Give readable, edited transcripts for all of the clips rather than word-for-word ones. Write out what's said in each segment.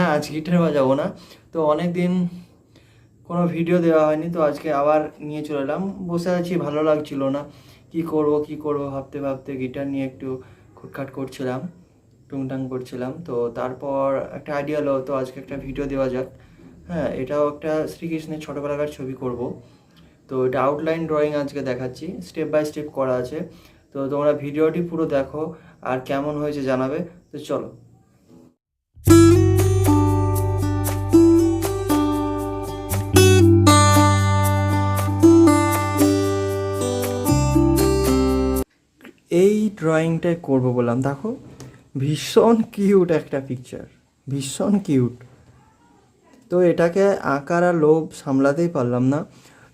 হ্যাঁ, আজ গিটার বাজাবো না। তো অনেক দিন কোনো ভিডিও দেওয়া হয়নি, তো আজকে আবার নিয়ে চলে এলাম। বসে আছি, ভালো লাগছিল না, কি করব ভাবতে ভাবতে গিটার নিয়ে একটু খুটখাট করছিলাম, টুংটাং করছিলাম। তো তারপর একটা আইডিয়া হলো, তো আজকে একটা ভিডিও দেওয়া যাক। হ্যাঁ, এটাও একটা শ্রীকৃষ্ণের ছোটোবেলাকার ছবি করব। তো এটা আউটলাইন ড্রয়িং আজকে দেখাচ্ছি, স্টেপ বাই স্টেপ করা আছে। তো তোমরা ভিডিওটি পুরো দেখো আর কেমন হয়েছে জানাবে। তো চলো। এই ড্রয়িংটাই করব বললাম, দেখো ভীষণ কিউট একটা পিকচার, ভীষণ কিউট। তো এটাকে আঁকার আর লোভ সামলাতেই পারলাম না,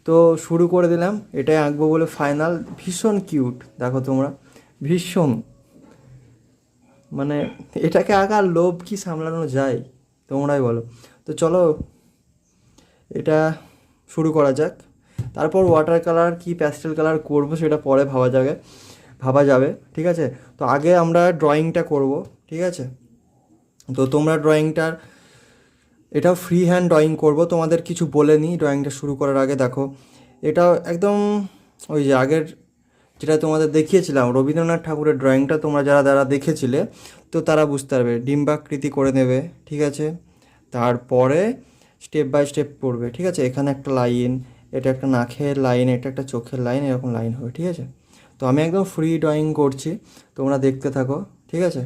তো শুরু করে দিলাম। এটাই আঁকবো বলে ফাইনাল। ভীষণ কিউট, দেখো তোমরা, ভীষণ, মানে এটাকে আঁকার লোভ কি সামলানো যায়, তোমরাই বলো। তো চলো এটা শুরু করা যাক। তারপর ওয়াটার কালার কি প্যাস্টেল কালার করবো সেটা পরে ভাবা যাবে, ঠিক আছে। তো আগে আমরা ড্রয়িংটা করব, ঠিক আছে। তো তোমরা ড্রয়িংটার, এটাও ফ্রি হ্যান্ড ড্রয়িং করব, তোমাদের কিছু বলে নিই ড্রয়িংটা শুরু করার আগে। দেখো এটাও একদম ওই যে আগের যেটা তোমাদের দেখিয়েছিলাম রবীন্দ্রনাথ ঠাকুরের ড্রয়িংটা, তোমরা যারা যারা দেখেছিলে তো তারা বুঝতে পারবে। ডিম্বাকৃতি করে নেবে, ঠিক আছে। তারপরে স্টেপ বাই স্টেপ করবে, ঠিক আছে। এখানে একটা লাইন, এটা একটা নাকের লাইন, এটা একটা চোখের লাইন, এরকম লাইন হবে, ঠিক আছে। তো আমি একদম ফ্রি ড্রয়িং করছি, তোমরা দেখতে থাকো, ঠিক আছে।